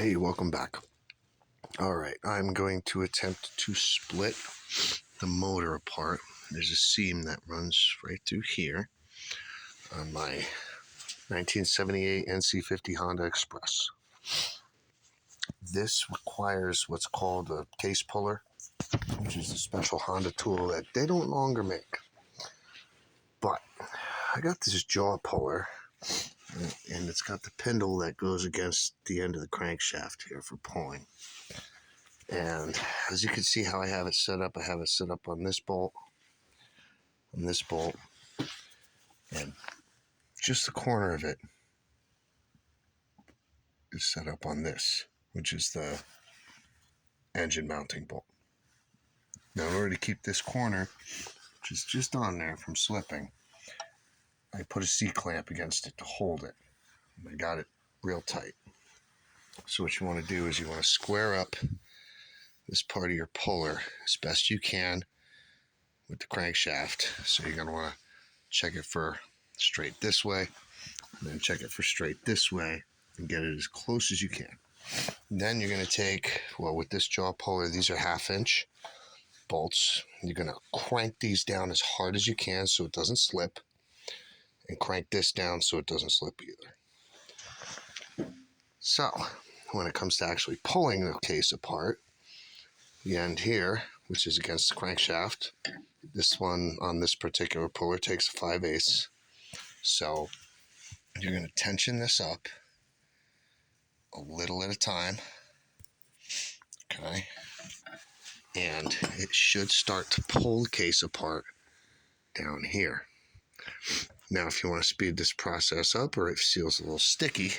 Hey, welcome back. All right, I'm going to attempt to split the motor apart. There's a seam that runs right through here on my 1978 Nc50 Honda Express. This requires what's called a case puller, which is a special Honda tool that they don't longer make. But I got this jaw puller, and it's got the spindle that goes against the end of the crankshaft here for pulling. And as you can see how I have it set up, on this bolt, and just the corner of it is set up on this, which is the engine mounting bolt. Now, in order to keep this corner, which is just on there, from slipping, I put a C-clamp against it to hold it. And I got it real tight. So what you want to do is you want to square up this part of your puller as best you can with the crankshaft. So you're going to want to check it for straight this way, and then check it for straight this way, and get it as close as you can. Then you're going to take, with this jaw puller, these are 1/2 inch bolts. You're going to crank these down as hard as you can so it doesn't slip, and crank this down so it doesn't slip either. So when it comes to actually pulling the case apart, the end here, which is against the crankshaft, this one on this particular puller takes a 5/8. So you're going to tension this up a little at a time, okay? And it should start to pull the case apart down here. Now, if you want to speed this process up, or if it feels a little sticky,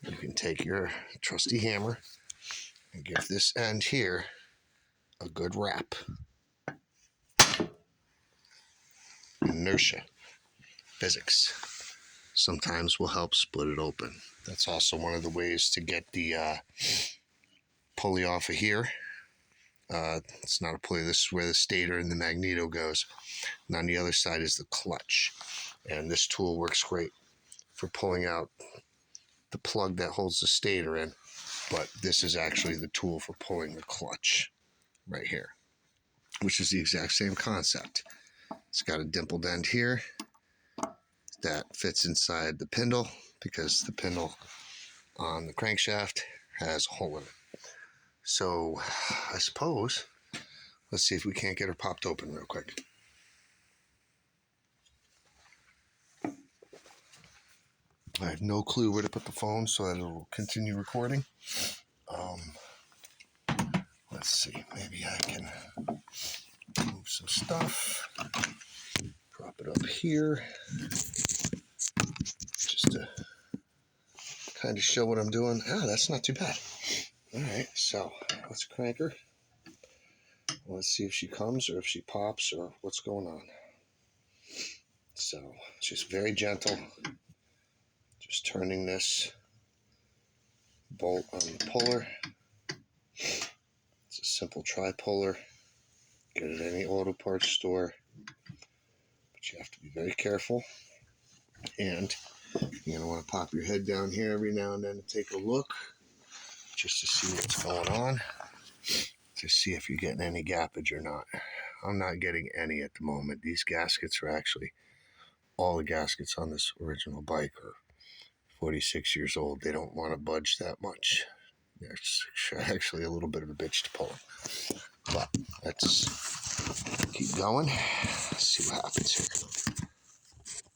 you can take your trusty hammer and give this end here a good wrap. Inertia, physics, sometimes will help split it open. That's also one of the ways to get the pulley off of here. It's not a pulley, this is where the stator and the magneto goes. And on the other side is the clutch. And this tool works great for pulling out the plug that holds the stator in, but this is actually the tool for pulling the clutch right here, which is the exact same concept. It's got a dimpled end here that fits inside the spindle, because the spindle on the crankshaft has a hole in it. So I suppose, let's see if we can't get her popped open real quick. I have no clue where to put the phone so that it'll continue recording. Let's see, maybe I can move some stuff, prop it up here, just to kind of show what I'm doing. That's not too bad. All right, so let's crank her. Let's see if she comes or if she pops or what's going on. So she's very gentle. Just turning this bolt on the puller. It's a simple tri-puller. Get it at any auto parts store. But you have to be very careful. And you're going to want to pop your head down here every now and then to take a look, just to see what's going on, to see if you're getting any gappage or not. I'm not getting any at the moment. These gaskets are actually, all the gaskets on this original bike are 46 years old. They don't want to budge that much. It's actually a little bit of a bitch to pull them. But let's keep going. Let's see what happens here.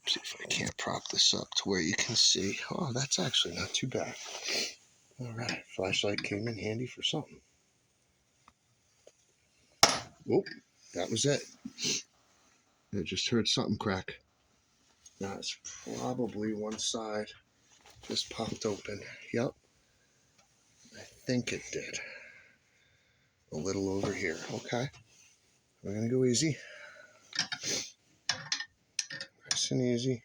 See if I can't prop this up to where you can see. Oh, that's actually not too bad. All right, flashlight came in handy for something. Oh, that was it. I just heard something crack. Now it's probably one side just popped open. Yep, I think it did. A little over here. Okay, we're gonna go easy. Nice and easy.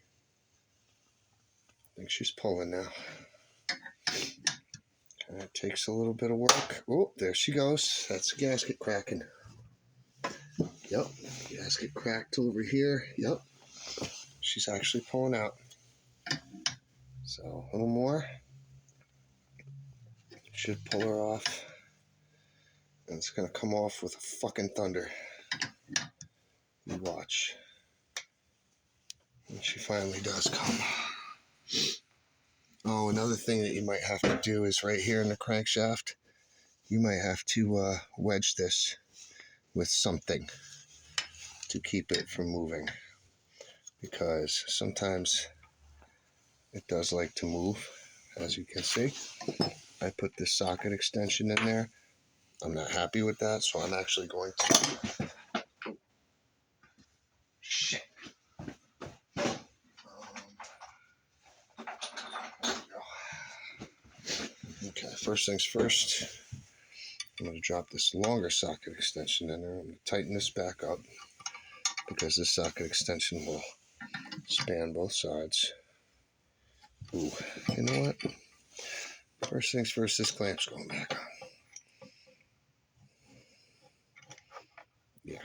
I think she's pulling now. It takes a little bit of work. Oh, there she goes. That's the gasket cracking. Yep, gasket cracked over here. Yep, she's actually pulling out. So a little more. Should pull her off. And it's going to come off with a fucking thunder. You watch. And she finally does come. Oh, another thing that you might have to do is right here in the crankshaft, you might have to wedge this with something to keep it from moving, because sometimes it does like to move, as you can see. I put this socket extension in there. I'm not happy with that, so I'm actually going to... Shit. Okay, first things first, I'm going to drop this longer socket extension in there. I'm going to tighten this back up because this socket extension will span both sides. Ooh, you know what? First things first, this clamp's going back on. Yeah.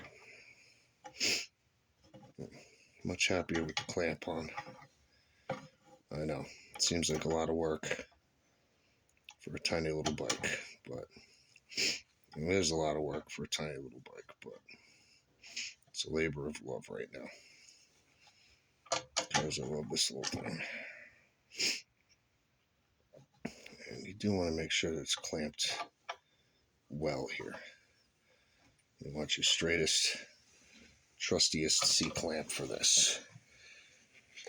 Much happier with the clamp on. I know, it seems like a lot of work for a tiny little bike, but it is a lot of work for a tiny little bike, but it's a labor of love right now because I love this little thing. And you do want to make sure that it's clamped well here. You want your straightest, trustiest C-clamp for this.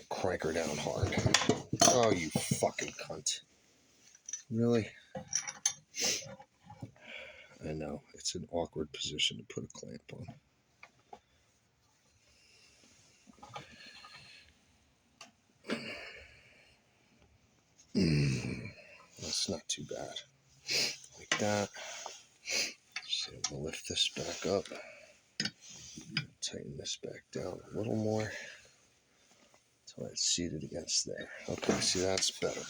Crank her down hard. Oh, you fucking cunt. Really? I know, it's an awkward position to put a clamp on. That's not too bad. Like that. So I'm going to lift this back up. Tighten this back down a little more until it's seated against there. Okay, see, that's better.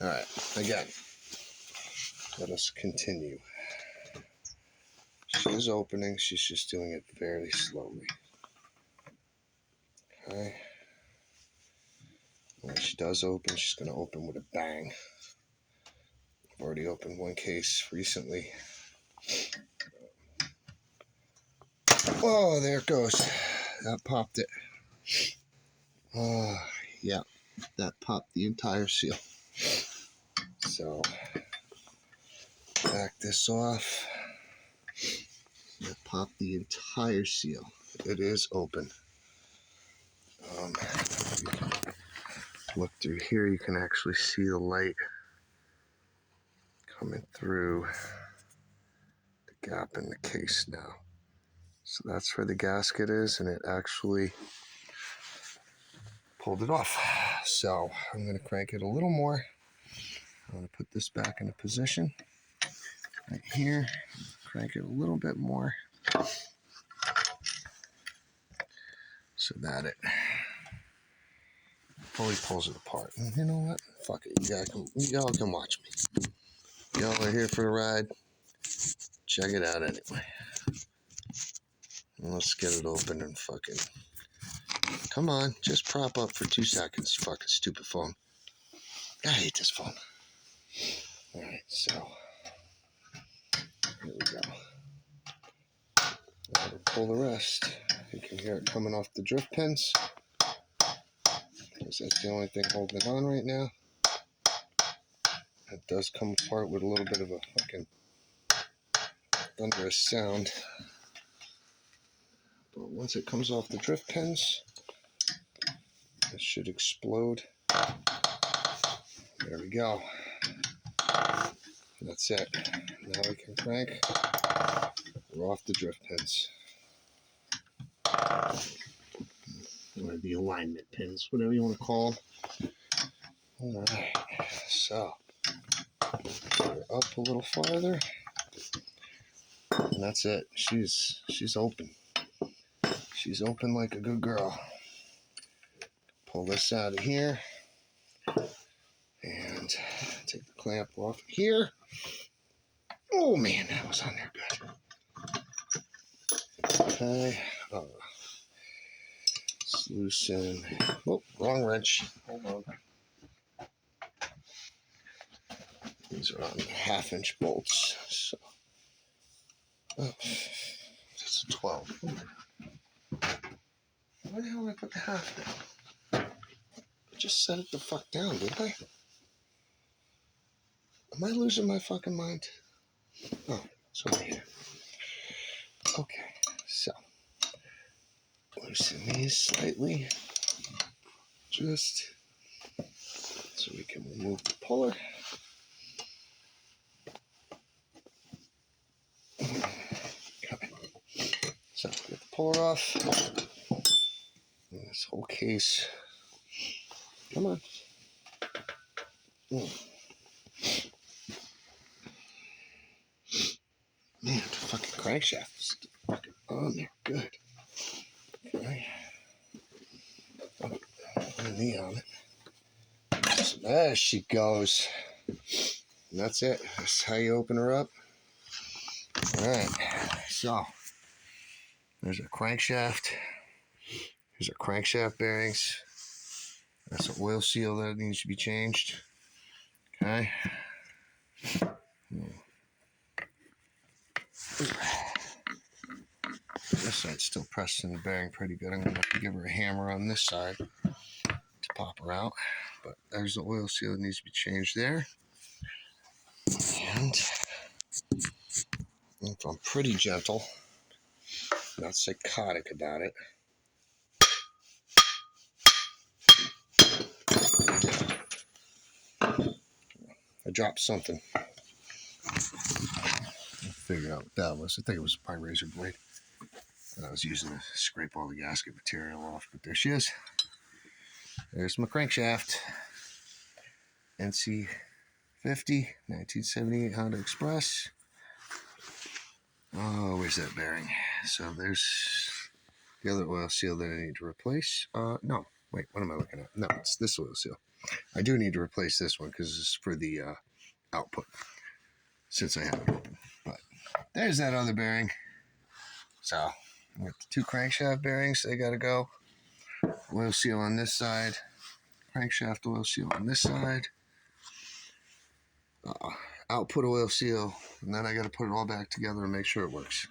Alright, again, let us continue. She is opening, she's just doing it very slowly. Okay. When she does open, she's going to open with a bang. I've already opened one case recently. Oh, there it goes. That popped it. Oh, yeah, that popped the entire seal. So, back this off. That popped the entire seal. It is open. Look through here, you can actually see the light coming through the gap in the case now. So that's where the gasket is, and it actually pulled it off. So I'm going to crank it a little more. I'm going to put this back into position right here. Crank it a little bit more so that it fully pulls it apart. And you know what? Fuck it. Y'all can watch me. Y'all are here for the ride. Check it out anyway. Let's get it open and fucking... Come on, just prop up for 2 seconds, you fucking stupid phone. I hate this phone. Alright, so... Here we go. Now to pull the rest. You can hear it coming off the drift pins, because that's the only thing holding it on right now. It does come apart with a little bit of a fucking thunderous sound. But once it comes off the drift pins, it should explode. There we go. That's it. Now we can crank. We're off the drift pins. Or the alignment pins, whatever you want to call them. Alright, so we're up a little farther. And that's it. She's open. She's open like a good girl. Pull this out of here. And take the clamp off here. Oh man, that was on there good. Okay. Let's loosen. Oh, wrong wrench. Hold on. These are on 1/2-inch bolts. So, that's a 12. Why the hell did I put the 1/2 down? I just set it the fuck down, didn't I? Am I losing my fucking mind? Oh, it's over here. Okay, so loosen these slightly, just so we can remove the puller. Okay. So get the puller off. And this whole case. Come on. Man, the fucking crankshaft is fucking on there. Good. Okay. Oh, put a knee on it. So there she goes. And that's it. That's how you open her up. Alright. So there's our crankshaft. Here's our crankshaft bearings. That's an oil seal that needs to be changed. Okay. This side's still pressed in the bearing pretty good. I'm going to have to give her a hammer on this side to pop her out. But there's the oil seal that needs to be changed there. And if I'm pretty gentle, not psychotic about it, I dropped something. I'll figure out what that was. I think it was a pie razor blade that I was using to scrape all the gasket material off. But there she is. There's my crankshaft. Nc50 1978 Honda Express. Oh, where's that bearing? So there's the other oil seal that I need to replace. No, wait, what am I looking at? No, it's this oil seal. I do need to replace this one because it's for the output, since I have it open. But there's that other bearing. So we got the 2 crankshaft bearings. They got to go. Oil seal on this side. Crankshaft oil seal on this side. Output oil seal. And then I got to put it all back together and make sure it works.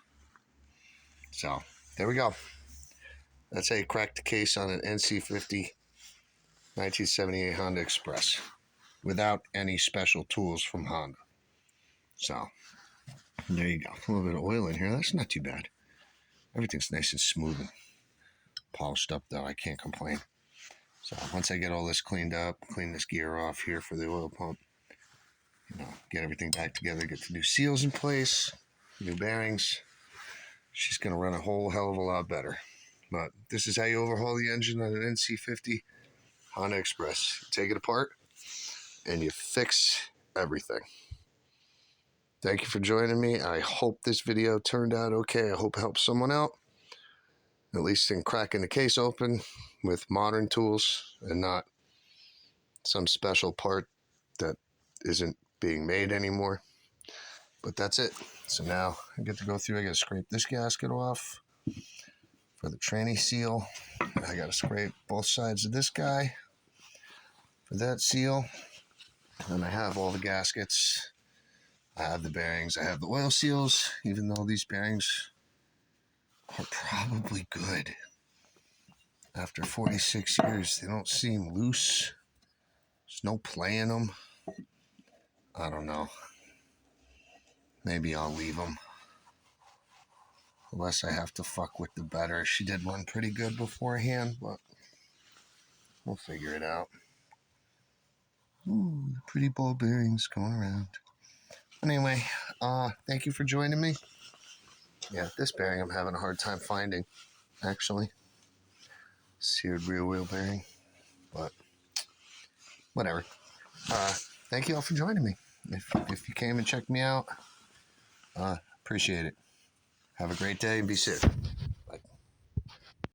So there we go. That's how you crack the case on an Nc50 1978 Honda Express without any special tools from Honda. So there you go. A little bit of oil in here. That's not too bad. Everything's nice and smooth and polished up, though. I can't complain. So once I get all this cleaned up, clean this gear off here for the oil pump, get everything back together, get the new seals in place, new bearings, she's going to run a whole hell of a lot better. But this is how you overhaul the engine on an Nc50 Honda Express. You take it apart and you fix everything. Thank you for joining me. I hope this video turned out okay. I hope it helps someone out, at least in cracking the case open with modern tools and not some special part that isn't being made anymore. But that's it. So now I get to go through. I got to scrape this gasket off for the tranny seal. I got to scrape both sides of this guy for that seal. And I have all the gaskets. I have the bearings. I have the oil seals, even though these bearings are probably good. After 46 years, they don't seem loose. There's no play in them. I don't know. Maybe I'll leave them. Unless I have to fuck with the better. She did one pretty good beforehand, but we'll figure it out. Ooh, the pretty ball bearings going around. Anyway, thank you for joining me. Yeah, this bearing I'm having a hard time finding, actually. Seared rear wheel bearing, but whatever. Thank you all for joining me. If you came and checked me out, appreciate it. Have a great day and be safe.